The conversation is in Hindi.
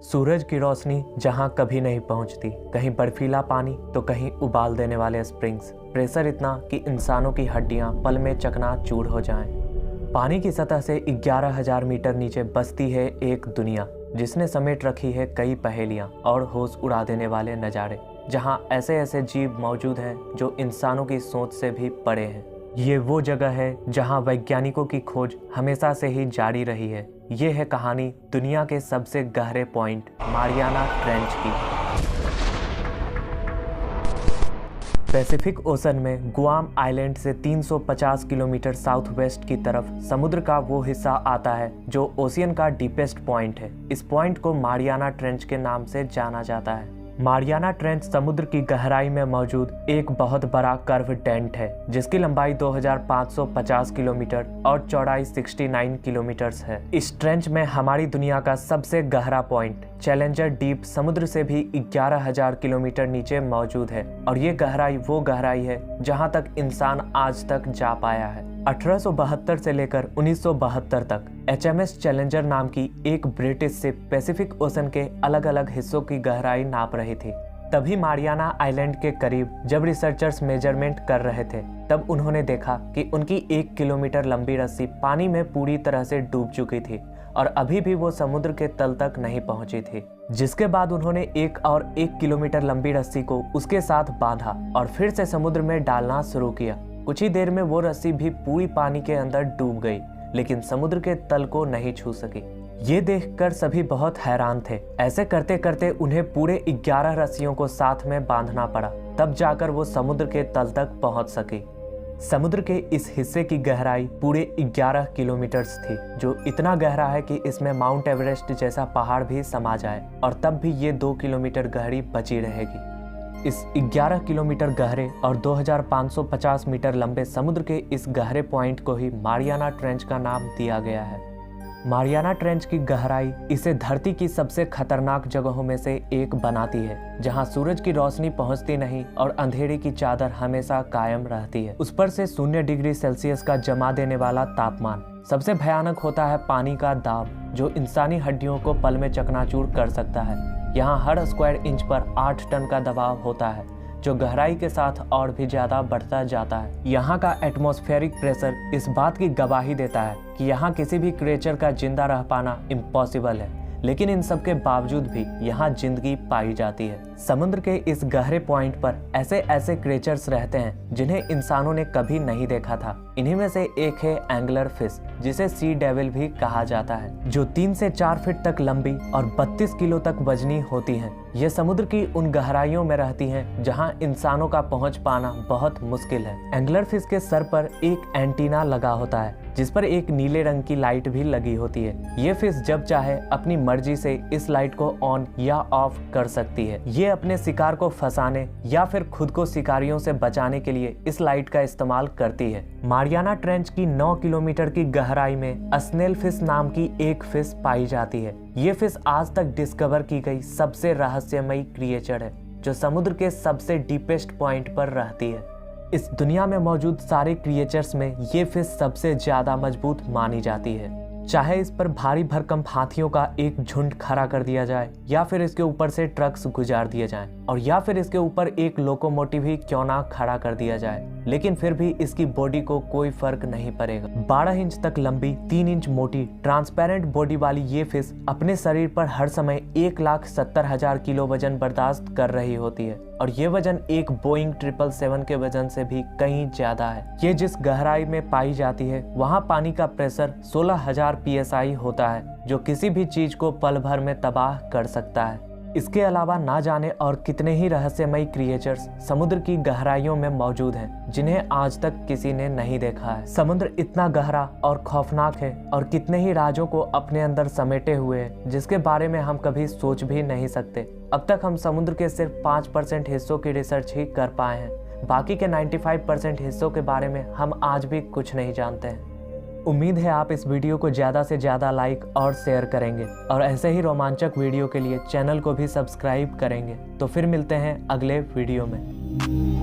सूरज की रोशनी जहां कभी नहीं पहुंचती, कहीं बर्फीला पानी तो कहीं उबाल देने वाले स्प्रिंग्स। प्रेशर इतना कि इंसानों की हड्डियां पल में चकनाचूर हो जाएं। पानी की सतह से 11,000 मीटर नीचे बसती है एक दुनिया जिसने समेट रखी है कई पहेलियां और होश उड़ा देने वाले नज़ारे, जहां ऐसे ऐसे जीव मौजूद हैं जो इंसानों की सोच से भी परे हैं। ये वो जगह है जहां वैज्ञानिकों की खोज हमेशा से ही जारी रही है। ये है कहानी दुनिया के सबसे गहरे पॉइंट मारियाना ट्रेंच की। पैसिफिक ओशन में गुआम आइलैंड से 350 किलोमीटर साउथ वेस्ट की तरफ समुद्र का वो हिस्सा आता है जो ओशियन का डीपेस्ट पॉइंट है। इस पॉइंट को मारियाना ट्रेंच के नाम से जाना जाता है। मारियाना ट्रेंच समुद्र की गहराई में मौजूद एक बहुत बड़ा कर्व डेंट है जिसकी लंबाई 2550 किलोमीटर और चौड़ाई 69 किलोमीटर है। इस ट्रेंच में हमारी दुनिया का सबसे गहरा पॉइंट चैलेंजर डीप समुद्र से भी 11,000 किलोमीटर नीचे मौजूद है और ये गहराई वो गहराई है जहां तक इंसान आज तक जा पाया है। 1872 से लेकर 1972 तक HMS चैलेंजर नाम की एक ब्रिटिश शिप पैसिफिक ओशन के अलग अलग हिस्सों की गहराई नाप रही थी। तभी मारियाना आइलैंड के करीब जब रिसर्चर्स मेजरमेंट कर रहे थे तब उन्होंने देखा कि उनकी 1 किलोमीटर लंबी रस्सी पानी में पूरी तरह से डूब चुकी थी और अभी भी वो समुद्र के तल तक नहीं पहुंची थी। जिसके बाद उन्होंने 1 किलोमीटर लंबी रस्सी को उसके साथ बांधा और फिर से समुद्र में डालना शुरू किया। कुछ ही देर में वो रस्सी भी पूरी पानी के अंदर डूब गई, लेकिन समुद्र के तल को नहीं छू सकी। ये देखकर सभी बहुत हैरान थे। ऐसे करते करते उन्हें पूरे 11 रस्सियों को साथ में बांधना पड़ा, तब जाकर वो समुद्र के तल तक पहुंच सकी। समुद्र के इस हिस्से की गहराई पूरे 11 किलोमीटर थी, जो इतना गहरा है कि इसमें माउंट एवरेस्ट जैसा पहाड़ भी समा जाए और तब भी ये 2 किलोमीटर गहरी बची रहेगी। इस 11 किलोमीटर गहरे और 2550 मीटर लंबे समुद्र के इस गहरे पॉइंट को ही मारियाना ट्रेंच का नाम दिया गया है। मारियाना ट्रेंच की गहराई इसे धरती की सबसे खतरनाक जगहों में से एक बनाती है, जहां सूरज की रोशनी पहुंचती नहीं और अंधेरे की चादर हमेशा कायम रहती है। उस पर से 0 डिग्री सेल्सियस का जमा देने वाला तापमान। सबसे भयानक होता है पानी का दाब, जो इंसानी हड्डियों को पल में चकनाचूर कर सकता है। यहाँ हर स्क्वायर इंच पर 8 टन का दबाव होता है, जो गहराई के साथ और भी ज्यादा बढ़ता जाता है। यहाँ का एटमॉस्फेरिक प्रेशर इस बात की गवाही देता है कि यहाँ किसी भी क्रिएचर का जिंदा रह पाना इम्पॉसिबल है, लेकिन इन सब के बावजूद भी यहाँ जिंदगी पाई जाती है। समुद्र के इस गहरे पॉइंट पर ऐसे ऐसे क्रिएचर्स रहते हैं जिन्हें इंसानों ने कभी नहीं देखा था। इन्हीं में से एक है एंगलर फिश, जिसे सी डेविल भी कहा जाता है, जो 3 से 4 फीट तक लंबी और 32 किलो तक वजनी होती हैं। ये समुद्र की उन गहराइयों में रहती हैं जहां इंसानों का पहुंच पाना बहुत मुश्किल है। एंगलर फिश के सर पर एक एंटीना लगा होता है जिस पर एक नीले रंग की लाइट भी लगी होती है। ये फिश जब चाहे अपनी मर्जी से इस लाइट को ऑन या ऑफ कर सकती है। ये अपने शिकार को फंसाने या फिर खुद को शिकारियों से बचाने के लिए इस लाइट का इस्तेमाल करती है। मारियाना ट्रेंच की 9 किलोमीटर की गहराई में स्नेल फिश नाम की एक फिश पाई जाती है। ये फिश आज तक डिस्कवर की गई सबसे रहस्यमयी क्रिएचर है, जो समुद्र के सबसे डीपेस्ट पॉइंट पर रहती है। इस दुनिया में मौजूद सारे क्रिएचर्स में ये फिश सबसे ज्यादा मजबूत मानी जाती है। चाहे इस पर भारी भरकम हाथियों का एक झुंड खड़ा कर दिया जाए, या फिर इसके ऊपर से ट्रक्स गुजार दिए जाएं, और या फिर इसके ऊपर एक लोकोमोटिव ही क्यों ना खड़ा कर दिया जाए, लेकिन फिर भी इसकी बॉडी को कोई फर्क नहीं पड़ेगा। 12 इंच तक लंबी, 3 इंच मोटी, ट्रांसपेरेंट बॉडी वाली ये फिश अपने शरीर पर हर समय 1,70,000 किलो वजन बर्दाश्त कर रही होती है, और ये वजन एक बोइंग 777 के वजन से भी कहीं ज्यादा है। ये जिस गहराई में पाई जाती है वहाँ पानी का प्रेशर 16,000 PSI होता है, जो किसी भी चीज को पल भर में तबाह कर सकता है। इसके अलावा ना जाने और कितने ही रहस्यमयी क्रिएचर्स समुद्र की गहराइयों में मौजूद हैं, जिन्हें आज तक किसी ने नहीं देखा है। समुद्र इतना गहरा और खौफनाक है और कितने ही राजों को अपने अंदर समेटे हुए है, जिसके बारे में हम कभी सोच भी नहीं सकते। अब तक हम समुद्र के सिर्फ 5% हिस्सों की रिसर्च ही कर पाए हैं। बाकी के 95% हिस्सों के बारे में हम आज भी कुछ नहीं जानते हैं। उम्मीद है आप इस वीडियो को ज़्यादा से ज़्यादा लाइक और शेयर करेंगे और ऐसे ही रोमांचक वीडियो के लिए चैनल को भी सब्सक्राइब करेंगे। तो फिर मिलते हैं अगले वीडियो में।